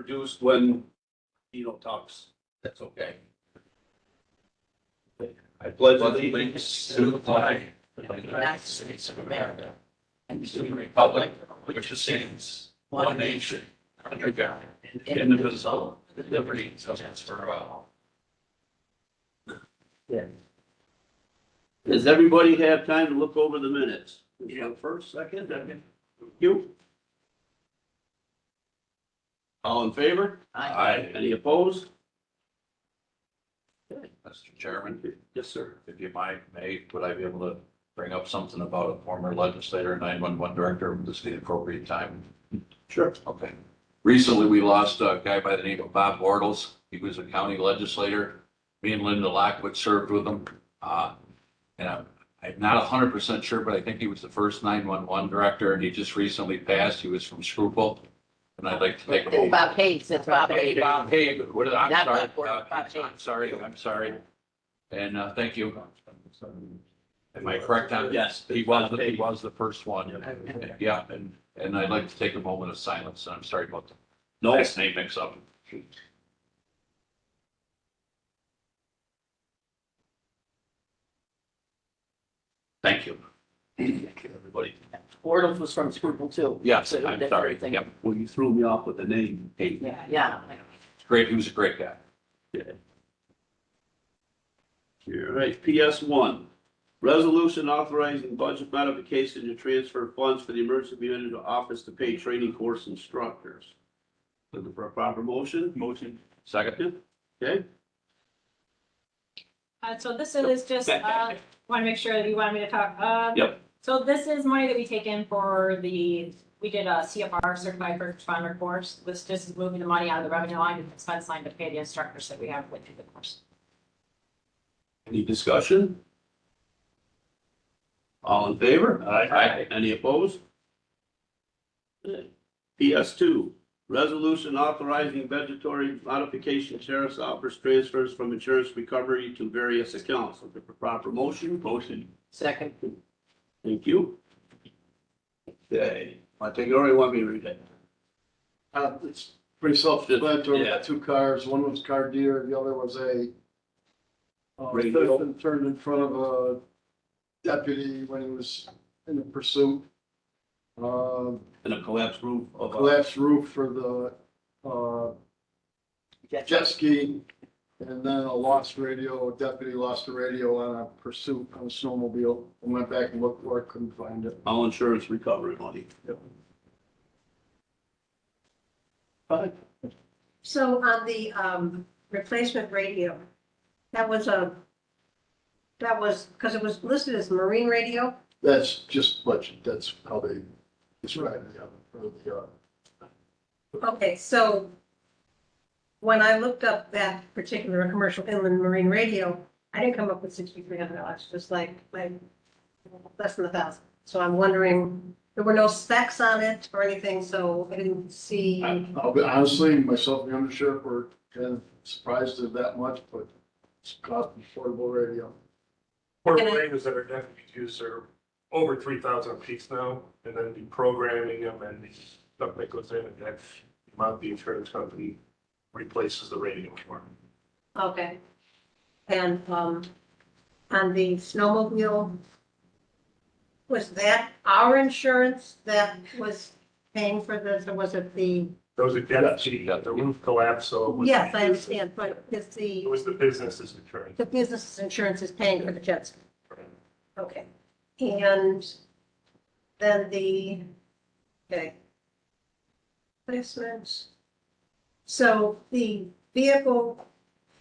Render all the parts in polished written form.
produced when Dino talks. That's okay. I pledge allegiance to the flag of the United States of America and to the republic which stands one nation under God, indivisible, with liberty and justice for all. Does everybody have time to look over the minutes? First, second. You? All in favor? Aye. Any opposed? Mr. Chairman, Yes, sir. if you would I be able to bring up something about a former legislator, 911 director, would this be the appropriate time? Sure. Okay. Recently, we lost a guy by the name of Bob Bortles. He was a county legislator. Me and Linda Lockwood served with him. And I'm not 100% sure, but I think he was the first 911 director, and he just recently passed. He was from Shrewsbury. And I'd like to take a It's moment. Bob Hayes, it's Bob Hayes. Bob Hayes, what did I, Not I'm sorry. Bob Bortles, Bob Hayes. I'm sorry. And, thank you. Am I correct on? Yes. He was the first one. Yeah, and I'd like to take a moment of silence. I'm sorry about the No. last name mix up. Thank you. Thank you, everybody. Bortles was from Schuylkill too. Yes, So I'm that's sorry. everything. Yep. Well, you threw me off with the name. Hey. Yeah. Great. He was a great guy. All right, PS one, resolution authorizing budget modification to transfer funds for the emergency management office to pay training course instructors. Looking for a proper motion? Motion. Second? Okay, So this is just, want to make sure that you want me to talk. Yep. So this is money that we take in for we did a CFR certified first responder course. This just is moving the money out of the revenue line and expense line to pay the instructors that we have went through the course. any discussion? All in favor? Aye. Any opposed? PS two, resolution authorizing budgetary modification sheriff's office transfers from insurance recovery to various accounts. Looking for proper motion? Motion. Second. Thank you. Okay, I think you already want me to read it. It's pretty self-explanatory. Yeah. Two cars, one was car deer, the other was a Radio. citizen turned in front of a deputy when he was in the pursuit. And a collapsed roof of a. Collapsed roof for the jet ski, and then a lost radio, a deputy lost a radio on a pursuit on a snowmobile, and went back and looked for it, couldn't find it. All insurance recovery money. Yep. Fine. So on the replacement radio, that was because it was listed as marine radio. That's just budget, that's how they describe it, Okay, so when I looked up that particular commercial inland marine radio, I didn't come up with $6,300, just like less than 1,000. So I'm wondering, there were no specs on it or anything, so I didn't see. I'll be honestly, myself and the undersheriff were kind of surprised at that much, but it's cost of portable radio. Portable And I- radios that are definitely used are over 3,000 a piece now, and then the programming them and the stuff that goes in, and that's the amount the insurance company replaces the radio for. Okay. And on the snowmobile, was that our insurance that was paying for this, or was it the? Those are deputy, the roof collapsed, so it was. Yes, I understand, but is It the was the business's insurance. business's insurance is paying for the jet ski? Okay, and then okay. Placements. So the vehicle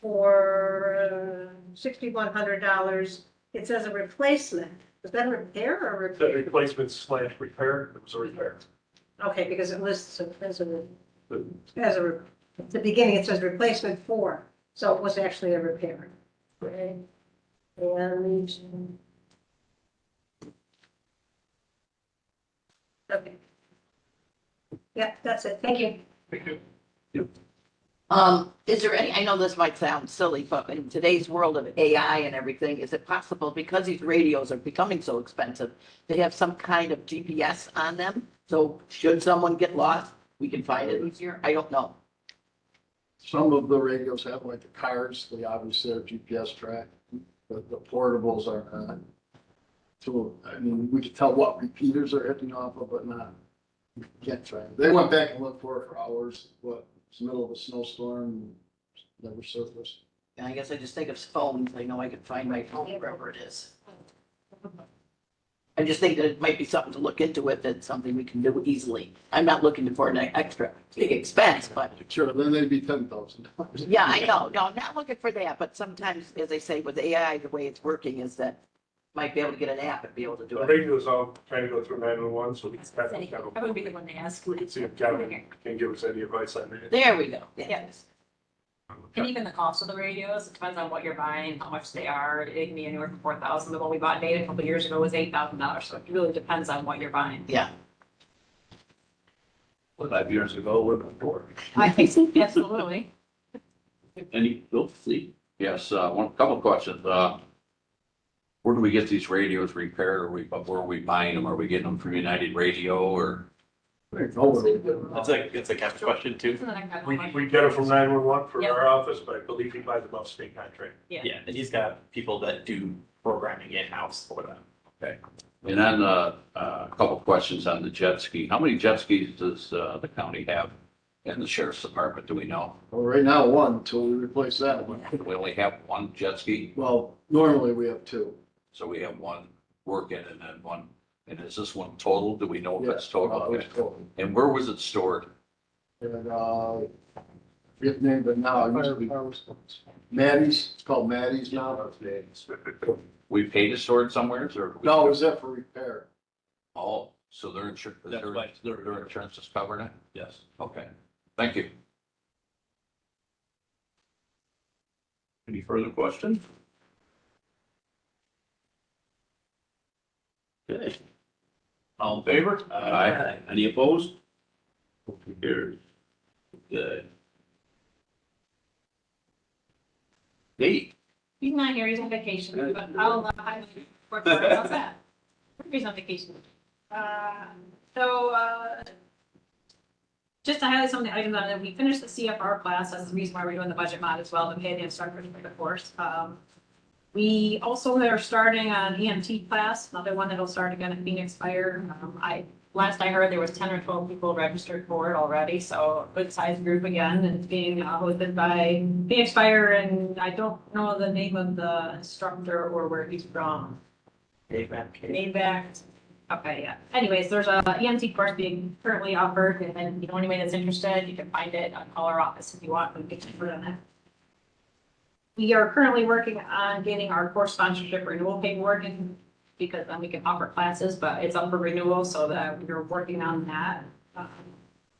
for $6,100, it says a replacement. Was that a repair or a The repair? replacement slash repair, it was a repair. Okay, because it lists as at the beginning, it says replacement for, so it was actually a repair. Okay. And. Okay. Yeah, that's it. Thank you. Thank you. Is there any, I know this might sound silly, but in today's world of AI and everything, is it possible, because these radios are becoming so expensive, they have some kind of GPS on them? So should someone get lost, we can find it easier? I don't know. Some of the radios have like the cars, they obviously are GPS track, but the portables are not. So, I mean, we can tell what repeaters are hitting off of, but not, we can't track. They went back and looked for it for hours, but it's the middle of a snowstorm, never surfaced. And I guess I just think of phones, I know I can find my phone wherever it is. I just think that it might be something to look into if it's something we can do easily. I'm not looking for an extra big expense, but Sure, then they'd be $10,000. yeah, I know, no, I'm not looking for that, but sometimes, as I say, with AI, the way it's working is that might be able to get an app and be able to do The it. radio is all trying to go through 911, so we can have I would be the one to ask. we can see if Kevin can give us any advice on that. There we go. Yes. And even the cost of the radios, it depends on what you're buying, how much they are. It can be anywhere from 4,000. The one we bought Nate a couple of years ago was $8,000. So it really depends on what you're buying. Yeah. 5 years ago, we're before. I think so, absolutely. Any, Bill, Lee? Yes, couple of questions. Where do we get these radios repaired? Where are we buying them? Are we getting them from United Radio or? It's a catch question too. Isn't that kind of We like- get it from 911 for Yep. our office, but I believe he buys them off state contract. Yeah. Yeah, and he's got people that do programming in-house for them. And then, a couple of questions on the jet ski. How many jet skis does, the county have in the sheriff's department? Do we know? Well, right now, one, until we replace that one. We only have one jet ski, Well, normally we have two. so we have one working and then one. And is this one total? Do we know if it's Yes, total? it's Okay. total. And where was it stored? And, forget the name, but now it used to be Maddie's, it's called Maddie's now. We paid to store it somewhere or? No, it was there for repair. Oh, so their insurance, That's right. their insurance is covering it? Yes. Okay, thank you. Any further questions? Okay. All in favor? Aye. Any opposed? Motion carries. Good. Dave? He's not here, he's on vacation, but I'll, report about that. He's on vacation. Just to highlight some of the items on it, we finished the CFR class, that's the reason why we're doing the budget mod as well, to pay the instructors for the course. We also are starting an EMT class, another one that'll start again at Phoenix Fire. Last I heard, there was 10 or 12 people registered for it already, so a good sized group again, and it's being hosted by Phoenix Fire, and I don't know the name of the instructor or where he's from. Mayback. Okay, yeah. Anyways, there's a EMT course being currently offered, and you know anybody that's interested, you can find it, call our office if you want, we can get you put on that. We are currently working on getting our course sponsorship renewal paperwork in, because then we can offer classes, but it's up for renewal, so that we're working on that.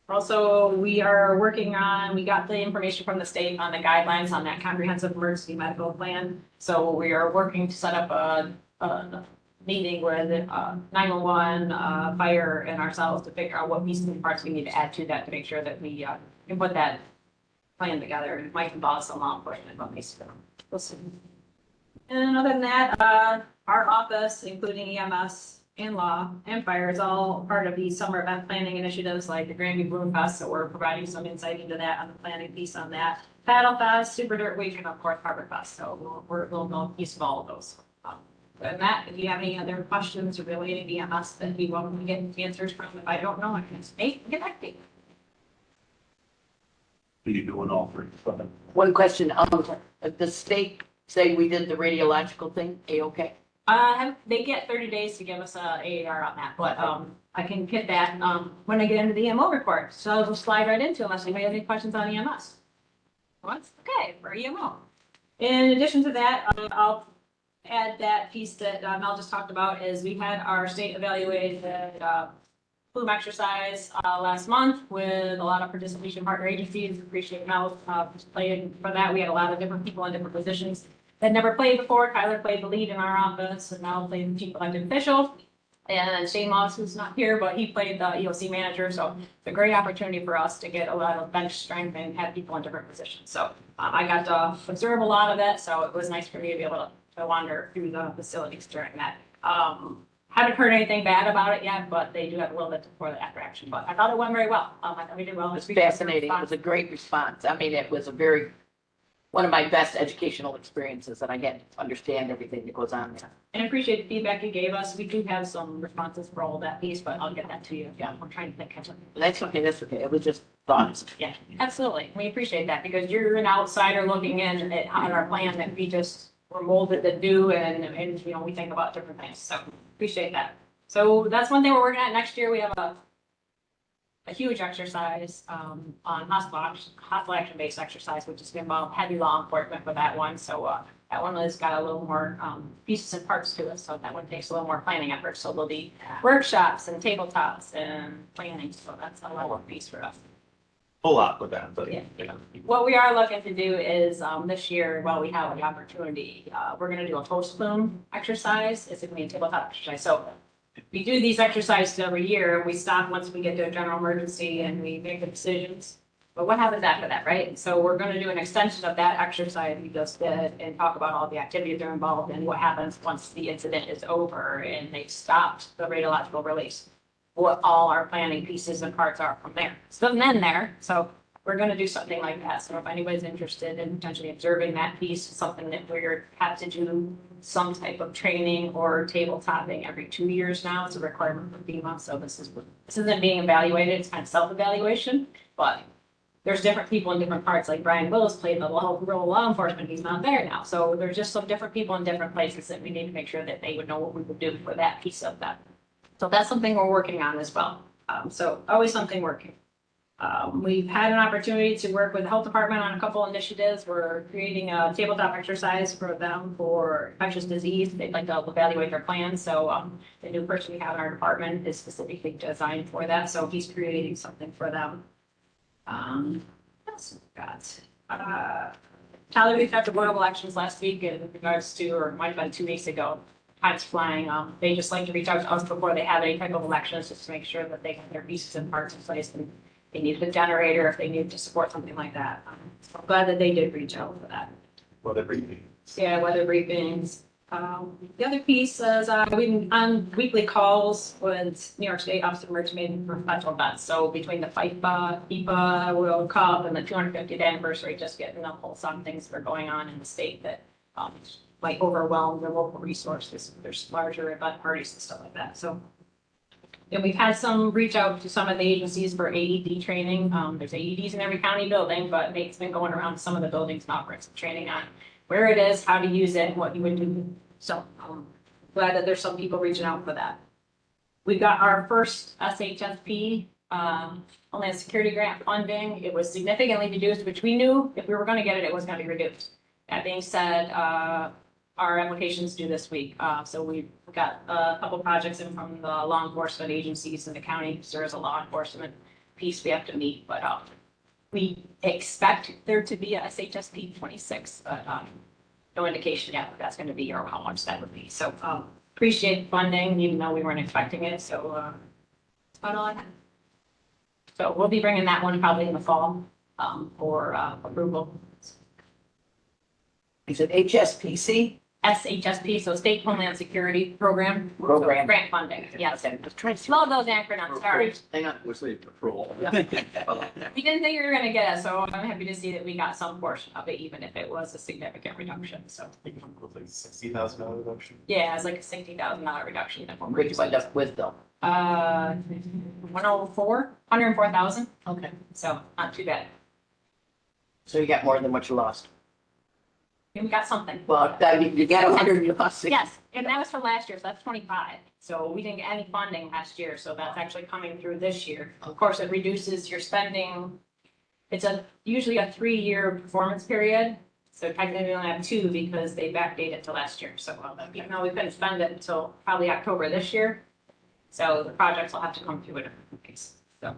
Also, we are working on, we got the information from the state on the guidelines on that comprehensive emergency medical plan. So we are working to set up a meeting with 911, fire, and ourselves to figure out what pieces and parts we need to add to that to make sure that we can put that plan together. It might involve some law enforcement, but we'll see. And other than that, our office, including EMS and law and fire, is all part of these summer event planning initiatives like the Granby Balloon Fest. So we're providing some insight into that on the planning piece on that. Paddle Fest, Super Dirt Week, and of course Harbor Fest. So we'll know piece of all of those. And that, if you have any other questions relating to EMS that we want to get answers from, if I don't know, I can stay connecting. Are you doing all three? One question, the state say we did the radiological thing, A-okay? They get 30 days to give us a AAR on that, but, I can get that, when I get into the EMO report. So I'll just slide right into unless anybody has any questions on EMS. What's okay for EMO? In addition to that, I'll add that piece that Mel just talked about is we had our state evaluated, flume exercise, last month with a lot of participation partner agencies. Appreciate Mel, playing for that. We had a lot of different people in different positions that never played before. Tyler played the lead in our office, and Mel played the chief elected official. And Shane Moss, who's not here, but he played the EOC manager. So it's a great opportunity for us to get a lot of bench strength and have people in different positions. So I got to observe a lot of it. So it was nice for me to be able to wander through the facilities during that. Haven't heard anything bad about it yet, but they do have a little bit before the after action, but I thought it went very well. I thought we did well. It was fascinating. It was a great response. I mean, it was one of my best educational experiences, and I get to understand everything that goes on there. And I appreciate the feedback you gave us. We do have some responses for all that piece, but I'll get that to you. Yeah, I'm trying to think. That's okay, that's okay. It was just thoughts. Yeah, absolutely. We appreciate that because you're an outsider looking in at our plan that we just were molded to do and, you know, we think about different things. So appreciate that. So that's one thing we're working at. Next year, we have a huge exercise on hostile action-based exercise, which is going to involve heavy law enforcement for that one. So that one has got a little more pieces and parts to it. So that one takes a little more planning effort. So there'll be workshops and tabletops and planning. So that's a level piece for us. A lot with that, but. Yeah. What we are looking to do is this year, while we have the opportunity, we're going to do a post plume exercise. It's going to be a tabletop exercise. So we do these exercises every year. We stop once we get to a general emergency and we make the decisions. But what happens after that, right? So we're going to do an extension of that exercise we just did and talk about all the activities that are involved and what happens once the incident is over and they've stopped the radiological release. What all our planning pieces and parts are from there. So then there, so we're going to do something like that. So if anybody's interested in potentially observing that piece, something that we're have to do some type of training or tabletopping every 2 years now. It's a requirement for FEMA. So this isn't being evaluated. It's kind of self-evaluation, but there's different people in different parts. Like Brian Willis played the role of law enforcement. He's not there now. So there's just some different people in different places that we need to make sure that they would know what we would do for that piece of that. So that's something we're working on as well. So always something working. We've had an opportunity to work with the health department on a couple initiatives. We're creating a tabletop exercise for them for infectious disease. They'd like to evaluate their plans. So the new person we have in our department is specifically designed for that. So he's creating something for them. What else we got? Tyler, we've had the board of elections last week in regards to, or it might have been 2 weeks ago. Time's flying. They just like to reach out to us before they have any type of elections, just to make sure that they have their pieces and parts in place and they need a generator if they need to support something like that. So I'm glad that they did reach out for that. Weather briefing. Yeah, weather briefings. The other piece is we on weekly calls with New York State Office of Emergency Management for special events. So between the FIFA World Cup and the 250th anniversary, just getting a pulse on things that are going on in the state that might overwhelm the local resources. There's larger event parties and stuff like that. So, and we've had some reach out to some of the agencies for AED training. There's AEDs in every county building, but Nate's been going around some of the buildings and offering some training on where it is, how to use it, and what you would do. So glad that there's some people reaching out for that. We got our first SHSP, Homeland Security grant funding. It was significantly reduced, which we knew if we were going to get it, it was going to be reduced. That being said, our applications due this week. So we've got a couple projects in from the law enforcement agencies in the county. So there's a law enforcement piece we have to meet, but we expect there to be a SHSP 26, but no indication yet if that's going to be or how much that would be. So appreciate funding, even though we weren't expecting it. So that's about all I have. So we'll be bringing that one probably in the fall for approval. Is it HSPC? SHSP, so State Homeland Security Program. Program. So grant funding, yes. Okay, just trying to see. Love those acronyms, sorry. Hang on. What's the patrol? We didn't think you were gonna get it, so I'm happy to see that we got some portion of it, even if it was a significant reduction, so. I think it was like $60,000 reduction. Yeah, it's like a $60,000 reduction. Where'd you wind up with though? 104,000. Okay. So not too bad. So you got more than what you lost. And we got something. Well, you got 100, you lost 60. Yes, and that was for last year, so that's 25. So we didn't get any funding last year, so that's actually coming through this year. Of course, it reduces your spending. It's usually a 3-year performance period. So technically we only have 2 because they backdate it to last year. So even though we couldn't spend it until probably October this year. So the projects will have to come through a different pace, so.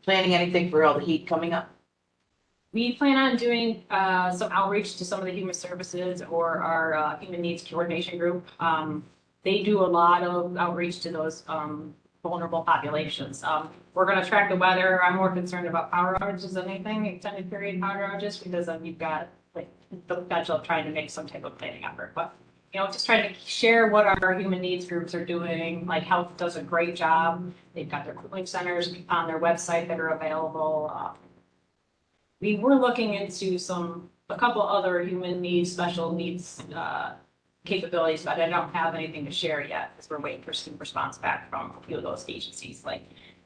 Planning anything for all the heat coming up? We plan on doing some outreach to some of the human services or our human needs coordination group. They do a lot of outreach to those vulnerable populations. We're going to track the weather. I'm more concerned about power outages than anything, extended period power outages, because you've got like the potential of trying to make some type of planning effort. But just trying to share what our human needs groups are doing. Like Health does a great job. They've got their cooling centers on their website that are available. We were looking into a couple other human needs, special needs, capabilities, but I don't have anything to share yet because we're waiting for some response back from a few of those agencies, like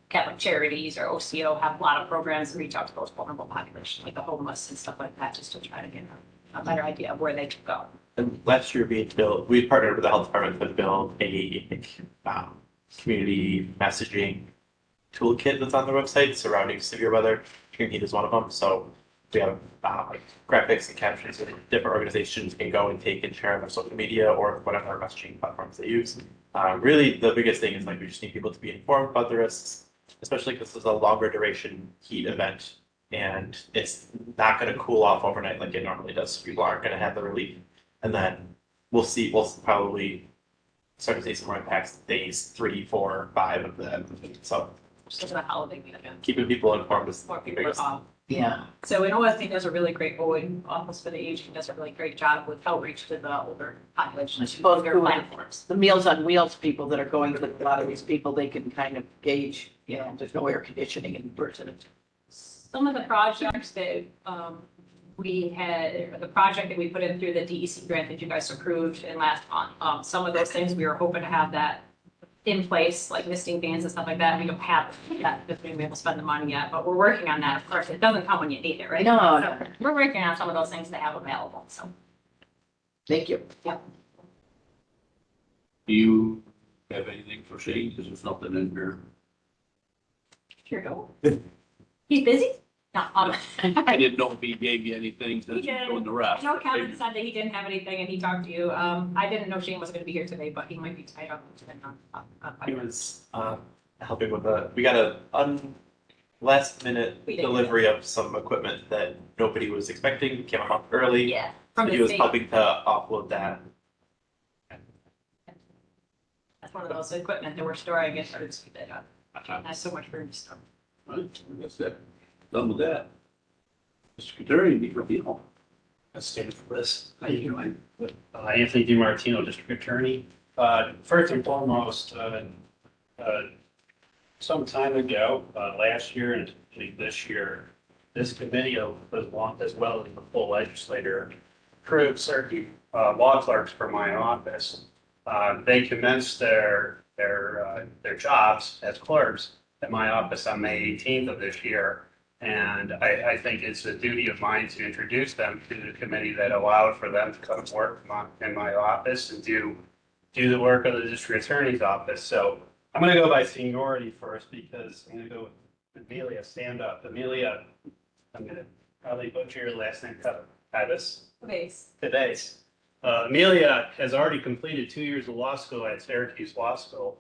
Catholic Charities or OCO have a lot of programs that reach out to those vulnerable populations, like the homeless and stuff like that, just to try to get a better idea of where they could go. And last year we partnered with the health department to build a community messaging toolkit that's on their website surrounding severe weather. Extreme heat is one of them. So we have like graphics and captions that different organizations can go and take and share on their social media or whatever messaging platforms they use. Really, the biggest thing is like we just need people to be informed about the risks, especially because this is a longer duration heat event and it's not going to cool off overnight like it normally does. People aren't going to have the relief. And then we'll probably start to see some more impacts days 3, 4, 5 of that. So Just as a holiday weekend. keeping people informed is More the people are biggest. off. Yeah. So in OSD does a really great, Office for the Aging does a really great job with outreach to the older population. I suppose Their too, platforms. the Meals on Wheels people that are going to a lot of these people, they can kind of gauge, there's no air conditioning in person. Some of the projects that we had, the project that we put in through the DEC grant that you guys approved in last month, some of those things we were hoping to have that in place, like misting bans and stuff like that. We don't have that because we haven't been able to spend the money yet, but we're working on that. Of course, it doesn't come when you need it, right? No, So no. we're working on some of those things to have available, so. Thank you. Do you have anything for Shane? Because there's nothing in here. Here you go. He's busy? No, I didn't know if he gave you anything since He he's did. doing the I rest. know Kevin said that he didn't have anything and he talked to you. I didn't know Shane was gonna be here today, but he might be tied up. He was helping with we got a last minute We did. delivery of some equipment that nobody was expecting, came a month early. Yeah, So from he the was state. helping to offload that. That's one of those equipment that we're storing and started to speed that up. That's so much room to store. Right, that's it. Done with that. Mr. Kateri, you review. Let's stand for this. How you doing? Anthony DiMartino, District Attorney. First and foremost, some time ago, last year and this year, this committee was one, as well as the full legislature, approved certain law clerks for my office. They commenced their jobs as clerks at my office on May 18th of this year. And I think it's a duty of mine to introduce them to the committee that allowed for them to come work in my office and do the work of the district attorney's office. So I'm going to go by seniority first because I'm going to go with Amelia. Stand up. Amelia, I'm going to probably butcher your last name, Titus. Today's. Amelia has already completed 2 years of law school at Syracuse Law School.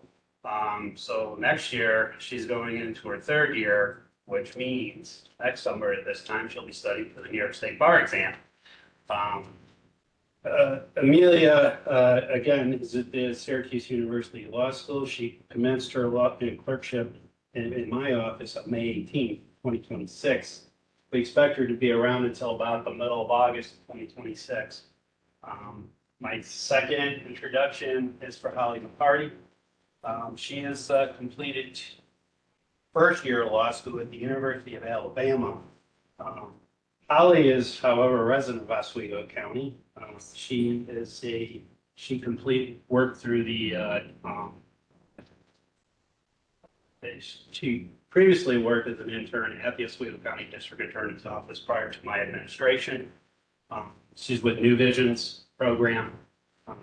So next year, she's going into her 3rd year, which means next summer at this time, she'll be studying for the New York State Bar exam. Amelia, again, is at the Syracuse University Law School. She commenced her law clerkship in my office on May 18th, 2026. We expect her to be around until about the middle of August of 2026. My second introduction is for Holly McCarty. She has completed 1st year of law school at the University of Alabama. Holly is, however, a resident of Oswego County. She completed work through she previously worked as an intern at the Oswego County District Attorney's Office prior to my administration. She's with New Visions program,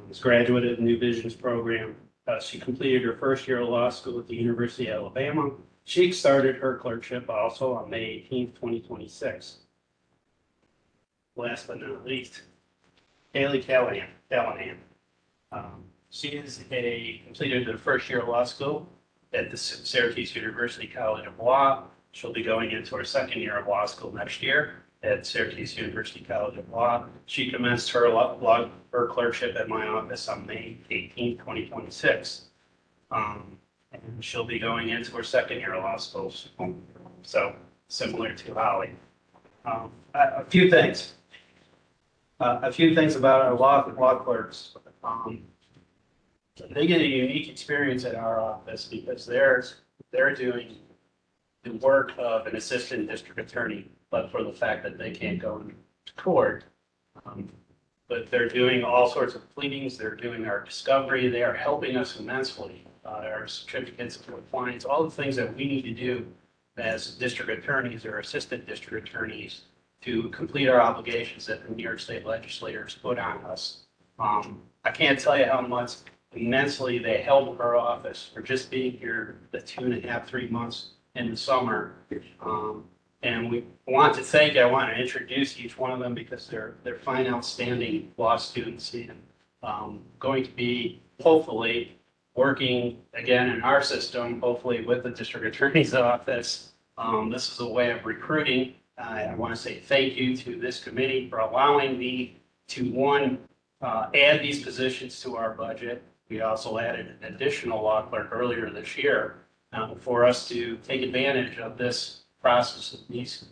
was graduate of New Visions program. She completed her 1st year of law school at the University of Alabama. She started her clerkship also on May 18th, 2026. Last but not least, Haley Callahan. She completed her 1st year of law school at the Syracuse University College of Law. She'll be going into her 2nd year of law school next year at Syracuse University College of Law. She commenced her her clerkship at my office on May 18th, 2026. And she'll be going into her 2nd year of law school. So similar to Holly. A few things. A few things about our law clerks. They get a unique experience at our office because they're doing the work of an assistant district attorney, but for the fact that they can't go to court. But they're doing all sorts of pleadings, they're doing our discovery, they are helping us immensely. Our certificates of compliance, all the things that we need to do as district attorneys or assistant district attorneys to complete our obligations that the New York State legislators put on us. I can't tell you how much immensely they help our office for just being here the 2.5, 3 months in the summer. And we want to thank, I want to introduce each one of them because they're fine, outstanding law students and going to be hopefully working again in our system, hopefully with the district attorney's office. This is a way of recruiting. I want to say thank you to this committee for allowing me to, add these positions to our budget. We also added an additional law clerk earlier this year for us to take advantage of this process of these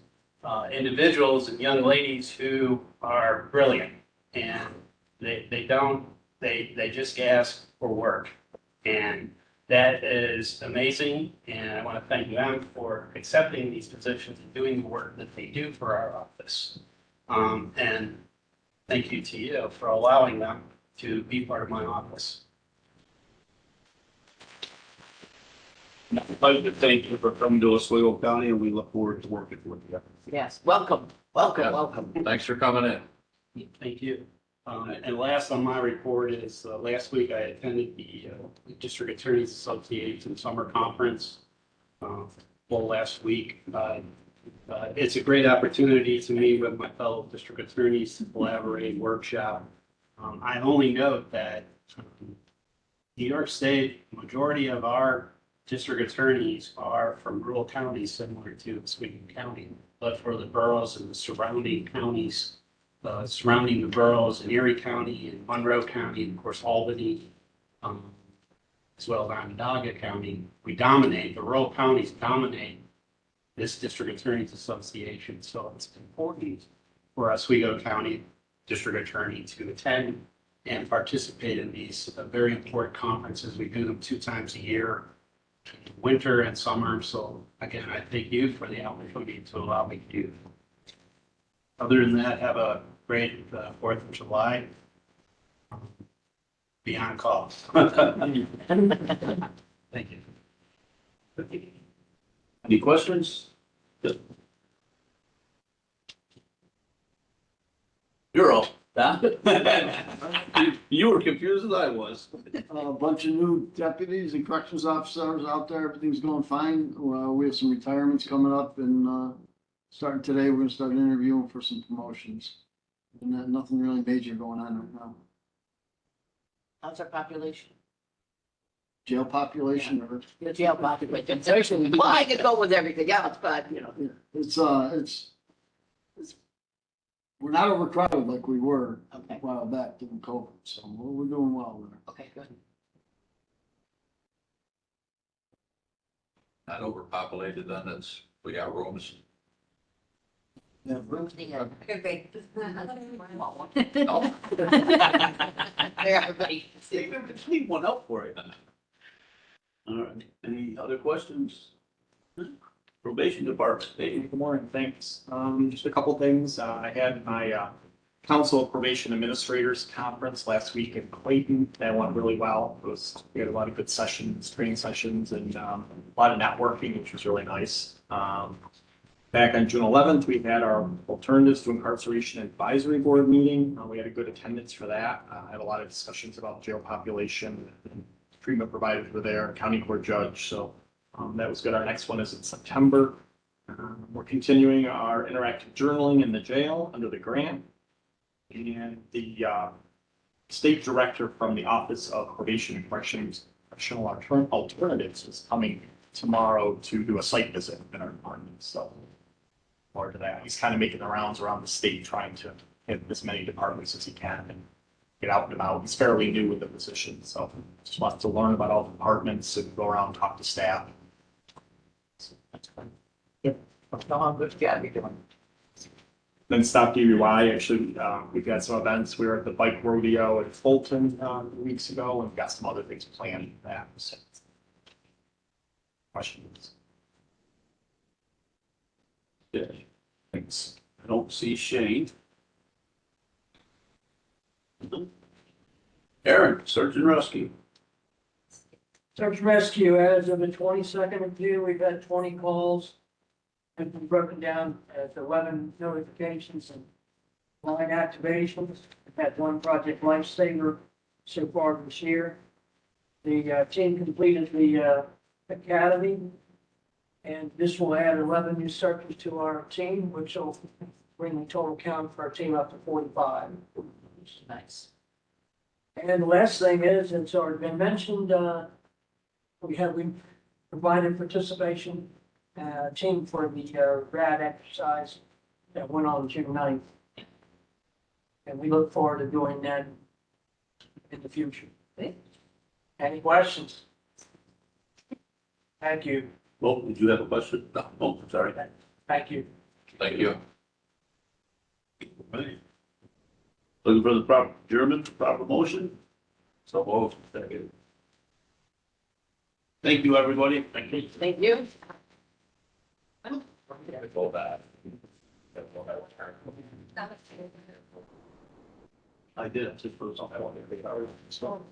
individuals and young ladies who are brilliant, and they just ask for work, and that is amazing. And I want to thank them for accepting these positions and doing the work that they do for our office. And thank you to you for allowing them to be part of my office. I'd like to thank you for coming to Oswego County, and we look forward to working with you. Yes, welcome, welcome, Yeah. welcome. Thanks for coming in. Thank you. And last on my report is, last week I attended the District Attorneys Association Summer Conference. Last week. It's a great opportunity to meet with my fellow district attorneys, to collaborate, workshop. I only note that New York State, majority of our district attorneys are from rural counties similar to Oswego County, but for the boroughs and the surrounding counties, surrounding the boroughs in Erie County and Monroe County, and of course Albany, as well as Onondaga County, we dominate, the rural counties dominate this District Attorneys Association. So it's important for Oswego County District Attorney to attend and participate in these very important conferences. We do them 2 times a year, winter and summer. So again, I thank you for the opportunity to allow me to do that. Other than that, have a great 4th of July. Be on call. Thank you. Any questions? You're all, huh? You were confused as I was. A bunch of new deputies and corrections officers out there. Everything's going fine. We have some retirements coming up, and starting today, we're gonna start interviewing for some promotions. And nothing really major going on right now. How's our population? Jail population, or The jail population, well, I could go with everything else, but, you know. it's we're not overcrowded like we were Okay, a while back during COVID, so we're doing well there. okay, good. Not overpopulated then, we got rooms. Rooms to have. Could be. No. There, everybody. Let's leave one up for you. All right, any other questions? Probation Department, Dave. Good morning, thanks. Just a couple things. I had my Council of Probation Administrators Conference last week in Clayton. That went really well. We had a lot of good sessions, training sessions, and a lot of networking, which was really nice. Back on June 11th, we had our Alternatives to Incarceration Advisory Board meeting. We had a good attendance for that. I had a lot of discussions about jail population, and treatment provided for their county court judge. So that was good. Our next one is in September. We're continuing our interactive journaling in the jail under the grant. And the state director from the Office of Probation and Correctional Alternatives is coming tomorrow to do a site visit in our department. So more to that. He's kind of making the rounds around the state, trying to hit as many departments as he can and get out and about. He's fairly new with the position, so just wants to learn about all the departments and go around and talk to staff. So that's fun. No, good job you're doing. Then Stop DUI, actually, we've got some events. We were at the bike rodeo in Fulton, weeks ago, and we've got some other things planned for that. So. Questions? Okay, thanks. I don't see Shane. Aaron, search and rescue. Search and rescue, as of the 22nd of June, we've had 20 calls. And been broken down as 11 notifications and 9 activations. We've had 1 Project Lifesaver so far this year. The team completed the academy. And this will add 11 new searchers to our team, which will bring the total count for our team up to 45. Nice. And the last thing is, it's already been mentioned, we provided participation, team for the RAD exercise that went on June 9th. And we look forward to doing that in the future. Any questions? Thank you. Well, did you have a question? No, oh, sorry. Thank you. Thank you. Right. Looking for the proper German, proper motion? So moved. Second. Thank you, everybody. Thank you. Thank you. Go back. I did, I just put it on. So,